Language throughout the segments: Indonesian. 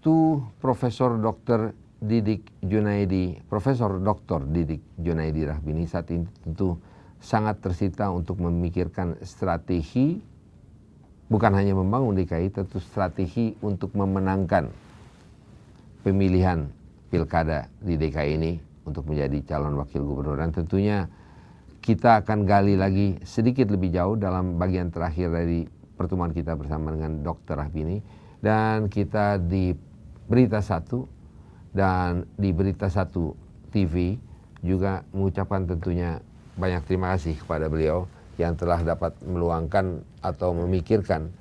waktu Profesor Dr. Didik Junaidi Rahbini saat ini tentu sangat tersita untuk memikirkan strategi, bukan hanya membangun DKI, tentu strategi untuk memenangkan pemilihan pilkada di DKI ini untuk menjadi calon wakil gubernur. Dan tentunya kita akan gali lagi sedikit lebih jauh dalam bagian terakhir dari pertemuan kita bersama dengan Dr. Rahbini. Dan kita di Berita Satu dan di Berita Satu TV juga mengucapkan tentunya banyak terima kasih kepada beliau yang telah dapat meluangkan atau memikirkan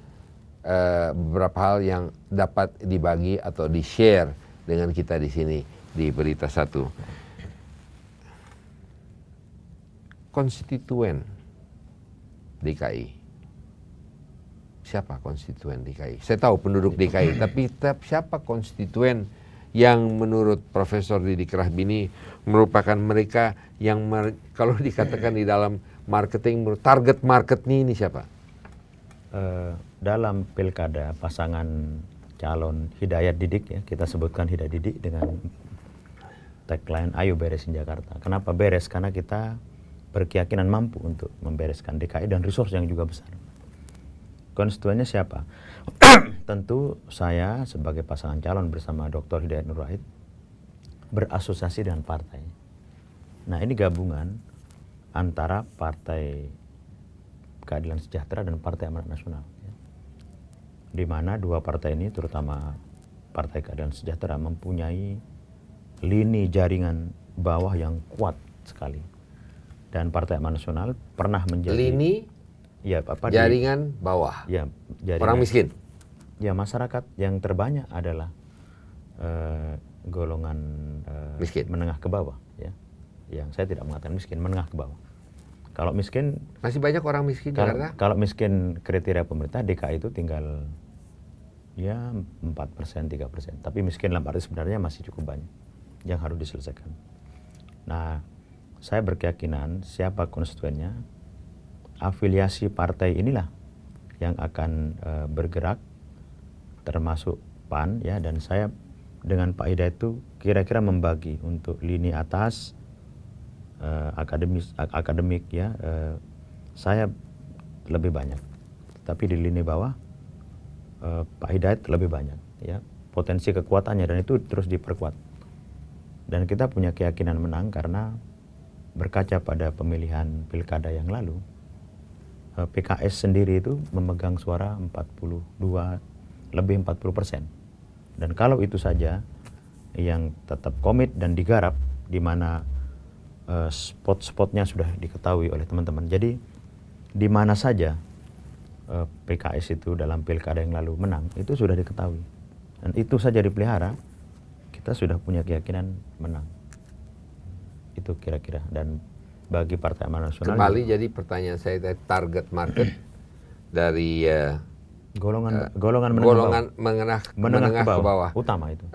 beberapa hal yang dapat dibagi atau di-share dengan kita di sini di Berita Satu. Konstituen DKI. Siapa konstituen DKI? Saya tahu penduduk DKI, tapi siapa konstituen yang menurut Profesor Didik Rahbini merupakan mereka yang kalau dikatakan di dalam marketing, target market ini siapa? Dalam pilkada pasangan calon Hidayat Didik, ya kita sebutkan Hidayat Didik dengan tagline Ayo Beresin Jakarta. Kenapa beres? Karena kita berkeyakinan mampu untuk membereskan DKI dan resource yang juga besar. Konstituennya siapa? Tentu saya sebagai pasangan calon bersama Dr. Hidayat Nur Wahid berasosiasi dengan partai. Nah, ini gabungan antara Partai Keadilan Sejahtera dan Partai Amanat Nasional. Di mana dua partai ini, terutama Partai Keadilan Sejahtera, mempunyai lini jaringan bawah yang kuat sekali. Dan Partai Amanat Nasional pernah menjadi jaringan bawah. Ya, jaringan, orang miskin. Ya, masyarakat yang terbanyak adalah golongan miskin, menengah ke bawah, ya. Yang saya tidak mengatakan miskin, menengah ke bawah. Kalau miskin, masih banyak orang miskin di Jakarta. Kalau miskin kriteria pemerintah, DKI itu tinggal ya 4%, 3%. Tapi miskin dalam arti sebenarnya masih cukup banyak yang harus diselesaikan. Nah, saya berkeyakinan siapa konstituennya, afiliasi partai inilah yang akan bergerak, termasuk PAN, ya. Dan saya dengan Pak Hidayat itu kira-kira membagi untuk lini atas akademik, ya, saya lebih banyak, tapi di lini bawah Pak Hidayat lebih banyak, ya, potensi kekuatannya, dan itu terus diperkuat. Dan kita punya keyakinan menang karena berkaca pada pemilihan pilkada yang lalu, PKS sendiri itu memegang suara 40%. Dan kalau itu saja yang tetap komit dan digarap, di mana spot-spotnya sudah diketahui oleh teman-teman. Jadi di mana saja PKS itu dalam pilkada yang lalu menang, itu sudah diketahui. Dan itu saja dipelihara, kita sudah punya keyakinan menang. Itu kira-kira. Dan bagi Partai Amanat Nasional, kembali jadi pertanyaan saya, target market dari golongan menengah ke bawah utama itu.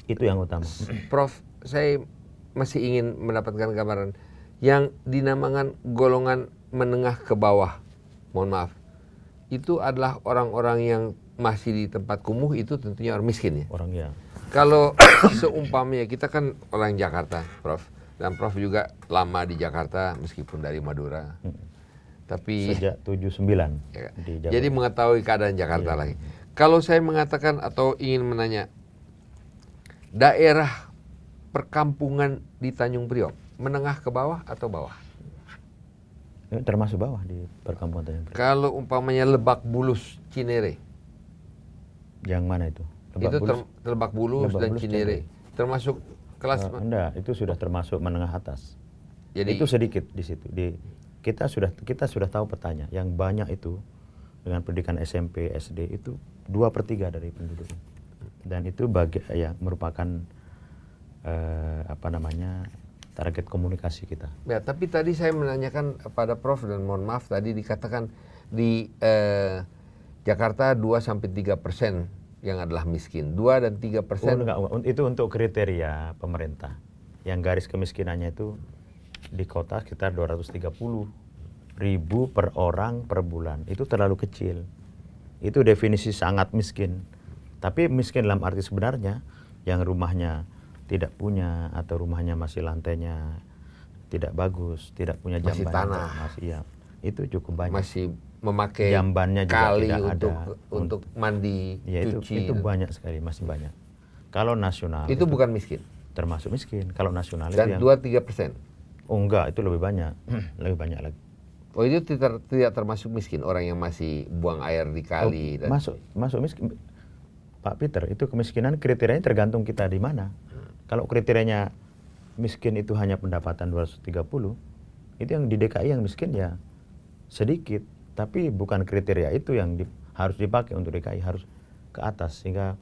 Itu yang utama. Prof, saya masih ingin mendapatkan gambaran yang dinamakan golongan menengah ke bawah. Mohon maaf, itu adalah orang-orang yang masih di tempat kumuh, itu tentunya orang miskin, ya. Orang, ya. Kalau seumpamanya kita kan orang Jakarta, Prof, dan Prof juga lama di Jakarta meskipun dari Madura. Tapi sejak 79 ya, di Jakarta. Jadi mengetahui keadaan Jakarta lagi. Kalau saya mengatakan atau ingin menanya, daerah perkampungan di Tanjung Priok, menengah ke bawah atau bawah? Termasuk bawah di perkampungan Tanjung Priok. Kalau umpamanya Lebak Bulus, Cinere. Yang mana itu? Lebak Bulus dan Cinere. Termasuk kelas? Enggak, itu sudah termasuk menengah atas. Jadi itu sedikit di situ. Kita sudah tahu petanya. Yang banyak itu dengan pendidikan SMP, SD itu 2/3 dari penduduk. Dan itu merupakan target komunikasi kita. Ya, tapi tadi saya menanyakan pada Prof, dan mohon maaf tadi dikatakan di Jakarta 2-3% yang adalah miskin. 2 dan 3%. Itu untuk kriteria pemerintah. Yang garis kemiskinannya itu di kota sekitar 230.000 per orang per bulan. Itu terlalu kecil. Itu definisi sangat miskin. Tapi miskin dalam arti sebenarnya yang rumahnya tidak punya atau rumahnya masih lantainya tidak bagus, tidak punya Masih jamban, tanah. masih ya, itu cukup banyak. Masih memakai Jambannya juga kali tidak untuk mandi, ya cuci. itu banyak sekali, masih banyak. Kalau nasional Itu bukan miskin. termasuk miskin. Kalau nasional itu Dan yang 2-3%. oh enggak, itu lebih banyak. Lebih banyak lagi. Oh, itu tidak termasuk miskin, orang yang masih buang air di kali. Dan Masuk miskin. Pak Peter, itu kemiskinan kriterianya tergantung kita di mana. Kalau kriterianya miskin itu hanya pendapatan 230, itu yang di DKI yang miskin ya sedikit. Tapi bukan kriteria itu yang harus dipakai untuk DKI, harus ke atas. Sehingga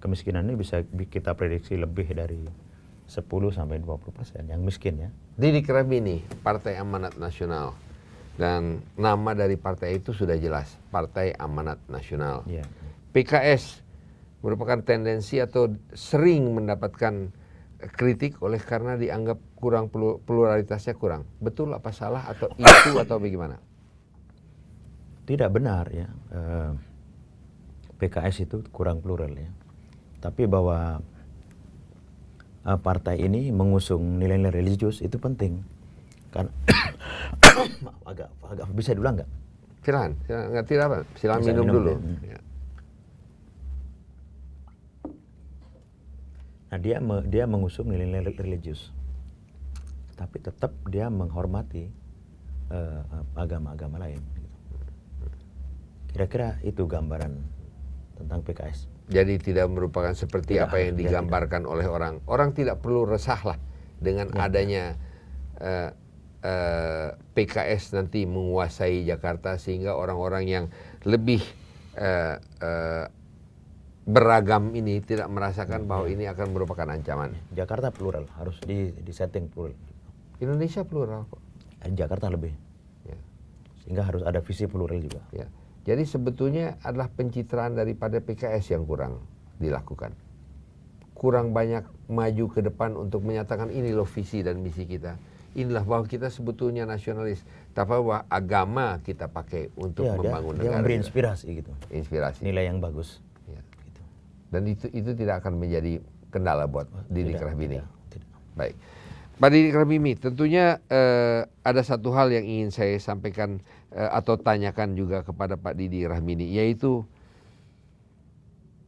kemiskinan ini bisa kita prediksi lebih dari 10-20% yang miskin ya. Didik Rahbini, Partai Amanat Nasional. Dan nama dari partai itu sudah jelas, Partai Amanat Nasional. Ya. PKS merupakan tendensi atau sering mendapatkan kritik oleh karena dianggap kurang pluralitasnya kurang. Betul apa salah atau itu atau bagaimana? Tidak benar ya. PKS itu kurang plural ya. Tapi bahwa partai ini mengusung nilai-nilai religius itu penting. Karena agak bisa diulang nggak? Silakan, nggak tidak apa, silakan minum dulu. Ya. Nah dia mengusung nilai-nilai religius, tapi tetap dia menghormati agama-agama lain. Kira-kira itu gambaran tentang PKS. Jadi tidak merupakan seperti Tidak, apa yang digambarkan oleh orang. Orang tidak perlu resahlah dengan adanya PKS nanti menguasai Jakarta sehingga orang-orang yang lebih beragam ini tidak merasakan bahwa ini akan merupakan ancaman. Jakarta plural, harus di setting plural. Indonesia plural kok. Jakarta lebih. Ya. Sehingga harus ada visi plural juga. Ya. Jadi sebetulnya adalah pencitraan daripada PKS yang kurang dilakukan. Kurang banyak maju ke depan untuk menyatakan ini loh visi dan misi kita. Inilah bahwa kita sebetulnya nasionalis. Tapi bahwa agama kita pakai untuk membangun dia negara. memberi inspirasi gitu. Inspirasi. Nilai yang bagus. Ya. Gitu. Dan itu tidak akan menjadi kendala buat Didik Rahbini. Tidak. Baik. Pak Didik Rahbini, tentunya ada satu hal yang ingin saya sampaikan atau tanyakan juga kepada Pak Didik Rahbini, yaitu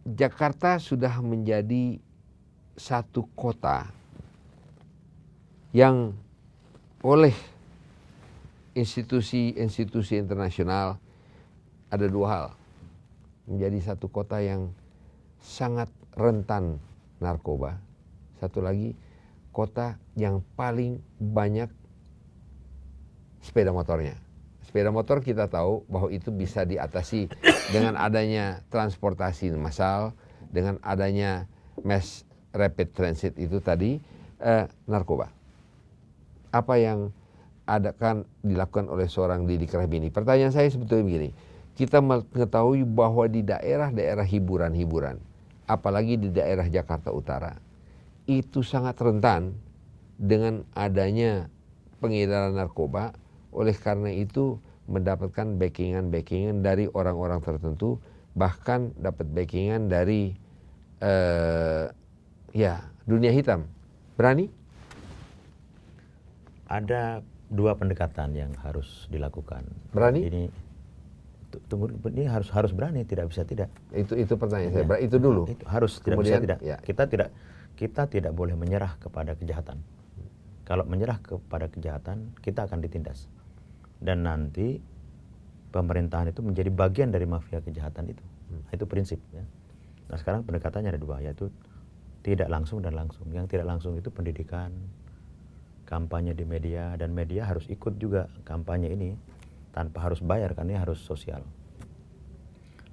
Jakarta sudah menjadi satu kota yang oleh institusi-institusi internasional ada dua hal. Menjadi satu kota yang sangat rentan narkoba. Satu lagi, kota yang paling banyak sepeda motornya. Sepeda motor kita tahu bahwa itu bisa diatasi dengan adanya transportasi massal, dengan adanya mass rapid transit itu tadi, narkoba. Apa yang dilakukan oleh seorang Didik Rahbini? Pertanyaan saya sebetulnya begini, kita mengetahui bahwa di daerah-daerah hiburan-hiburan, apalagi di daerah Jakarta Utara, itu sangat rentan dengan adanya pengedaran narkoba. Oleh karena itu mendapatkan backingan dari orang-orang tertentu, bahkan dapat backingan dari dunia hitam. Berani? Ada dua pendekatan yang harus dilakukan. Berani? Ini harus berani, tidak bisa tidak. Itu pertanyaan saya. Itu dulu. Itu harus. Kemudian, tidak bisa tidak. Kita tidak boleh menyerah kepada kejahatan. Kalau menyerah kepada kejahatan, kita akan ditindas. Dan nanti pemerintahan itu menjadi bagian dari mafia kejahatan itu. Itu prinsip. Ya. Nah sekarang pendekatannya ada dua, yaitu tidak langsung dan langsung. Yang tidak langsung itu pendidikan, kampanye di media, dan media harus ikut juga kampanye ini tanpa harus bayar, karena ini harus sosial.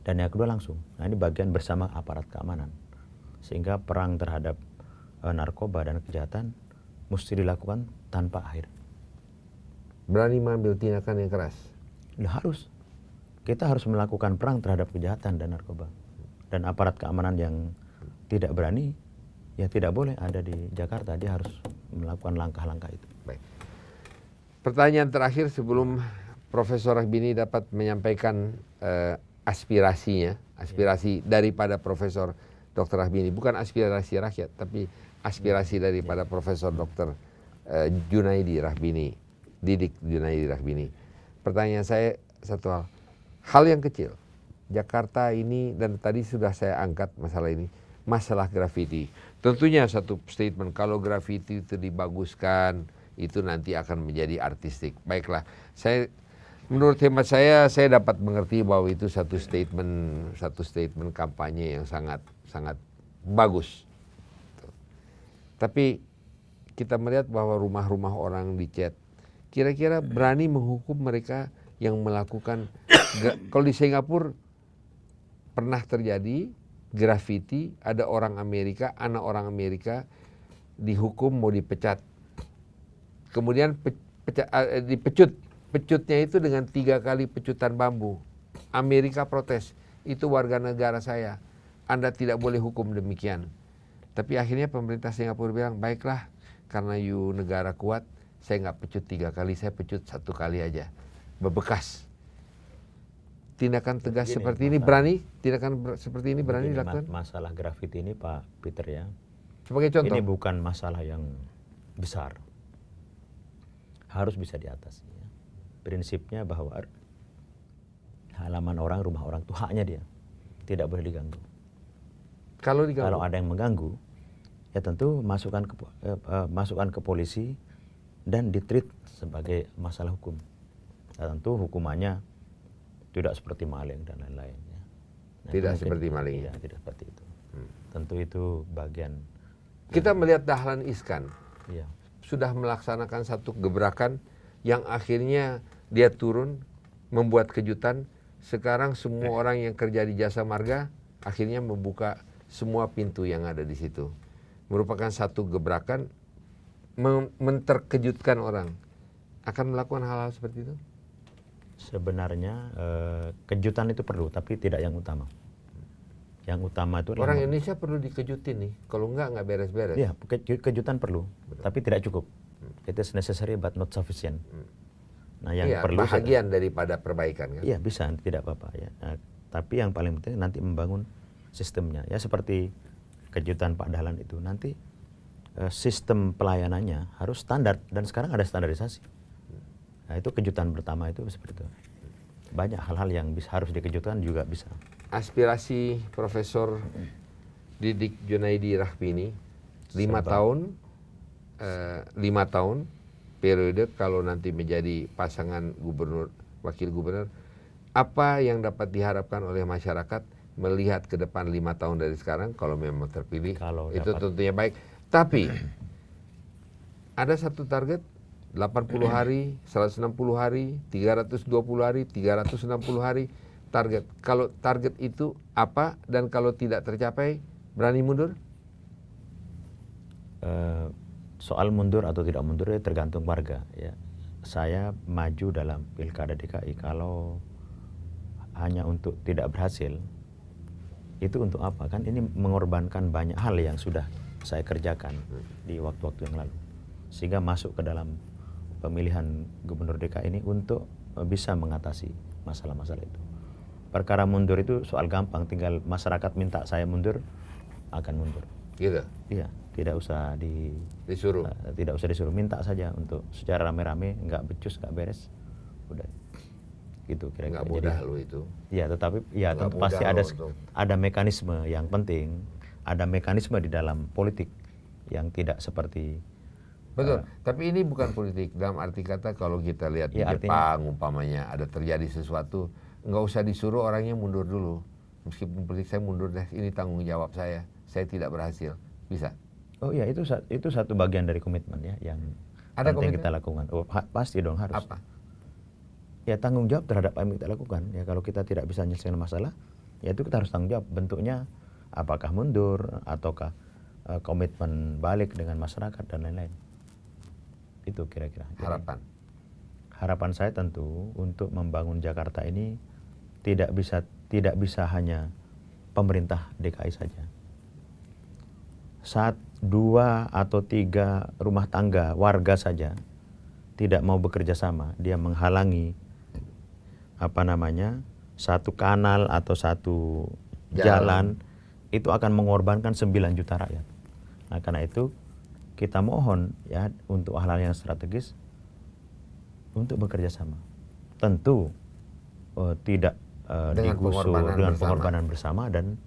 Dan yang kedua langsung. Nah ini bagian bersama aparat keamanan. Sehingga perang terhadap narkoba dan kejahatan mesti dilakukan tanpa akhir. Berani mengambil tindakan yang keras? Nah, harus. Kita harus melakukan perang terhadap kejahatan dan narkoba. Dan aparat keamanan yang tidak berani, ya tidak boleh ada di Jakarta. Dia harus melakukan langkah-langkah itu. Baik. Pertanyaan terakhir sebelum Profesor Rahbini dapat menyampaikan aspirasi daripada Profesor Dr. Rahbini, bukan aspirasi rakyat, tapi aspirasi daripada Profesor Dr. Junaidi Rahbini, Didik Junaidi Rahbini. Pertanyaan saya satu hal yang kecil. Jakarta ini, dan tadi sudah saya angkat masalah ini, masalah grafiti. Tentunya satu statement, kalau grafiti itu dibaguskan, itu nanti akan menjadi artistik. Baiklah, menurut hemat saya dapat mengerti bahwa itu satu statement kampanye yang sangat bagus. Tapi kita melihat bahwa rumah-rumah orang dicat, kira-kira berani menghukum mereka yang melakukan, kalau di Singapura pernah terjadi grafiti, ada orang Amerika, anak orang Amerika dihukum mau dipecat. Kemudian dipecut. Pecutnya itu dengan 3 kali pecutan bambu. Amerika protes, itu warga negara saya, Anda tidak boleh hukum demikian. Tapi akhirnya pemerintah Singapura bilang, baiklah, karena you negara kuat, saya nggak pecut 3 kali, saya pecut 1 kali aja. Bebekas. Tindakan tegas seperti ini berani? Tindakan seperti ini berani dilakukan? Masalah grafiti ini Pak Peter ya. Sebagai contoh. Ini bukan masalah yang besar. Harus bisa diatasi. Ya. Prinsipnya bahwa halaman orang, rumah orang itu haknya dia. Tidak boleh diganggu. Kalau diganggu? Kalau ada yang mengganggu, ya tentu masukkan ke polisi dan ditreat sebagai masalah hukum. Ya, tentu hukumannya tidak seperti maling dan lain-lain. Ya. Nah, tidak seperti maling. Ya, tidak seperti itu. Tentu itu bagian. Kita melihat Dahlan Iskan. Ya. Sudah melaksanakan satu gebrakan yang akhirnya dia turun, membuat kejutan. Sekarang semua orang yang kerja di Jasa Marga akhirnya membuka semua pintu yang ada di situ. Merupakan satu gebrakan menterkejutkan orang. Akan melakukan hal-hal seperti itu? Sebenarnya kejutan itu perlu, tapi tidak yang utama. Yang utama itu orang Indonesia perlu dikejutin nih. Kalau nggak beres-beres. Iya, kejutan perlu, tapi tidak cukup. It is necessary but not sufficient. Nah, yang perlu bahagian daripada perbaikan kan? Iya, bisa, tidak apa-apa ya. Nah, tapi yang paling penting nanti membangun sistemnya. Ya seperti kejutan Pak Dahlan itu nanti sistem pelayanannya harus standar dan sekarang ada standarisasi. Nah, itu kejutan pertama itu seperti itu. Banyak hal-hal yang harus dikejutkan juga bisa. Aspirasi Profesor Didik Junaidi Rahbini 5 tahun periode kalau nanti menjadi pasangan gubernur, wakil gubernur, apa yang dapat diharapkan oleh masyarakat melihat ke depan 5 tahun dari sekarang kalau memang terpilih, kalau itu tentunya baik. Tapi ada satu target 80 hari, 160 hari, 320 hari, 360 hari target. Kalau target itu apa dan kalau tidak tercapai berani mundur? Soal mundur atau tidak mundur ya tergantung warga ya. Saya maju dalam Pilkada DKI kalau hanya untuk tidak berhasil, itu untuk apa? Kan ini mengorbankan banyak hal yang sudah saya kerjakan di waktu-waktu yang lalu. Sehingga masuk ke dalam pemilihan gubernur DKI ini untuk bisa mengatasi masalah-masalah itu. Perkara mundur itu soal gampang, tinggal masyarakat minta saya mundur, akan mundur. Gitu? Iya, tidak usah disuruh. Tidak usah disuruh, minta saja untuk secara rame-rame, nggak becus, nggak beres, udah. Gitu kira-kira. Nggak mudah lo itu. Iya, tetapi ya tentu pasti ada mekanisme yang penting, ada mekanisme di dalam politik yang tidak seperti. Betul, tapi ini bukan politik dalam arti kata kalau kita lihat di Jepang umpamanya ada terjadi sesuatu, nggak usah disuruh orangnya mundur dulu. Meskipun politik saya mundur deh, ini tanggung jawab saya tidak berhasil, bisa. Oh iya, itu satu bagian dari komitmen ya yang ada penting komitmen? kita lakukan. Oh, pasti dong harus. Apa? Ya tanggung jawab terhadap apa yang kita lakukan. Ya kalau kita tidak bisa menyelesaikan masalah, ya itu kita harus tanggung jawab. Bentuknya apakah mundur ataukah komitmen balik dengan masyarakat dan lain-lain. Itu kira-kira. Harapan saya tentu untuk membangun Jakarta ini tidak bisa hanya pemerintah DKI saja. Saat 2 atau 3 rumah tangga warga saja tidak mau bekerja sama, dia menghalangi satu kanal atau satu jalan itu akan mengorbankan 9 juta rakyat. Nah, karena itu kita mohon ya untuk hal-hal yang strategis untuk bekerja sama. Tentu tidak Dengan digusur pengorbanan dengan bersama. pengorbanan bersama dan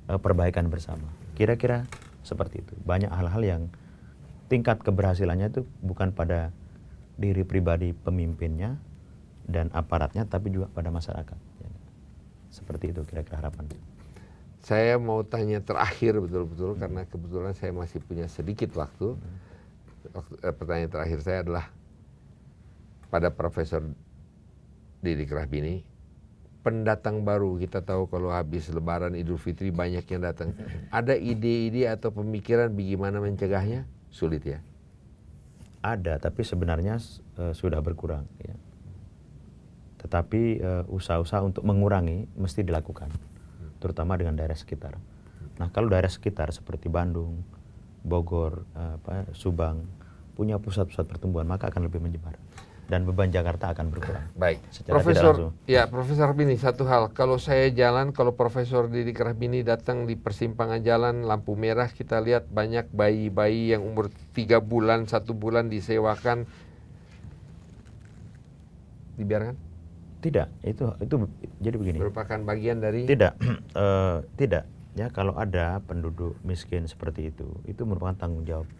perbaikan bersama. Kira-kira seperti itu. Banyak hal-hal yang tingkat keberhasilannya itu bukan pada diri pribadi pemimpinnya dan aparatnya, tapi juga pada masyarakat. Seperti itu kira-kira harapan. Saya mau tanya terakhir betul-betul karena kebetulan saya masih punya sedikit waktu. Pertanyaan terakhir saya adalah pada Profesor Didik Rahbini, pendatang baru, kita tahu kalau habis Lebaran Idul Fitri banyak yang datang. Ada ide-ide atau pemikiran bagaimana mencegahnya? Sulit ya? Ada, tapi sebenarnya sudah berkurang. Ya. Tetapi usaha-usaha untuk mengurangi mesti dilakukan, terutama dengan daerah sekitar. Nah, kalau daerah sekitar seperti Bandung, Bogor, Subang punya pusat-pusat pertumbuhan, maka akan lebih menyebar dan beban Jakarta akan berkurang. Baik, Secara tidak langsung. Profesor Rahbini, satu hal, kalau saya jalan, kalau Profesor Didik Rahbini datang di persimpangan jalan lampu merah, kita lihat banyak bayi-bayi yang umur 3 bulan, 1 bulan disewakan, dibiarkan? Tidak, itu jadi begini. Merupakan bagian dari Tidak, tidak. Ya, kalau ada penduduk miskin seperti itu merupakan tanggung jawab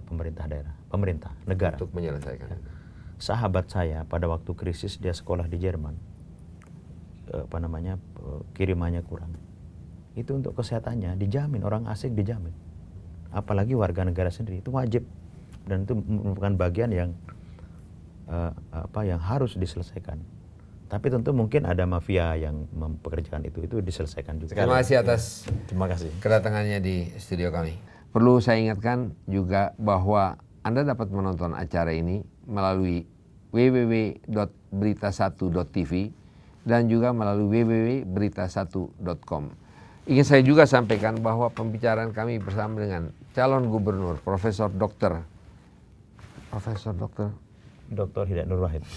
pemerintah daerah, pemerintah negara. untuk menyelesaikan. Sahabat saya pada waktu krisis dia sekolah di Jerman, kirimannya kurang. Itu untuk kesehatannya dijamin, orang asing dijamin. Apalagi warga negara sendiri itu wajib dan itu merupakan bagian yang yang harus diselesaikan. Tapi tentu mungkin ada mafia yang mempekerjakan itu diselesaikan juga. Terima kasih atas Terima kasih. kedatangannya di studio kami. Perlu saya ingatkan juga bahwa Anda dapat menonton acara ini melalui www.berita1.tv dan juga melalui www.berita1.com. Ingin saya juga sampaikan bahwa pembicaraan kami bersama dengan calon gubernur Profesor Dr. Dr. Hidayat Nur Wahid.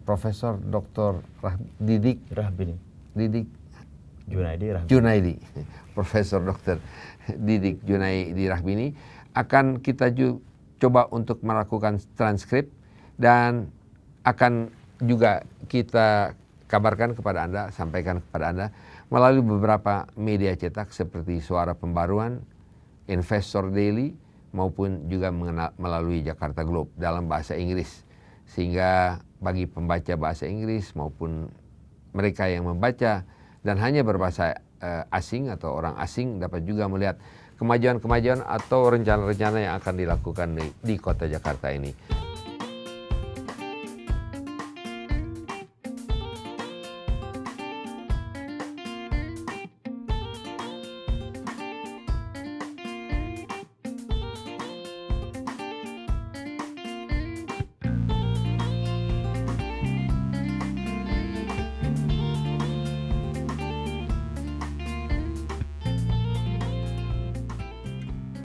Profesor Dr. Didik Rahbini. Junaidi, Profesor Dr. Didik Junaidi Rahbini, akan kita coba untuk melakukan transkrip dan akan juga kita kabarkan kepada Anda, sampaikan kepada Anda melalui beberapa media cetak seperti Suara Pembaruan, Investor Daily, maupun juga melalui Jakarta Globe dalam bahasa Inggris. Sehingga bagi pembaca bahasa Inggris maupun mereka yang membaca dan hanya berbahasa asing atau orang asing dapat juga melihat kemajuan-kemajuan atau rencana-rencana yang akan dilakukan di kota Jakarta ini.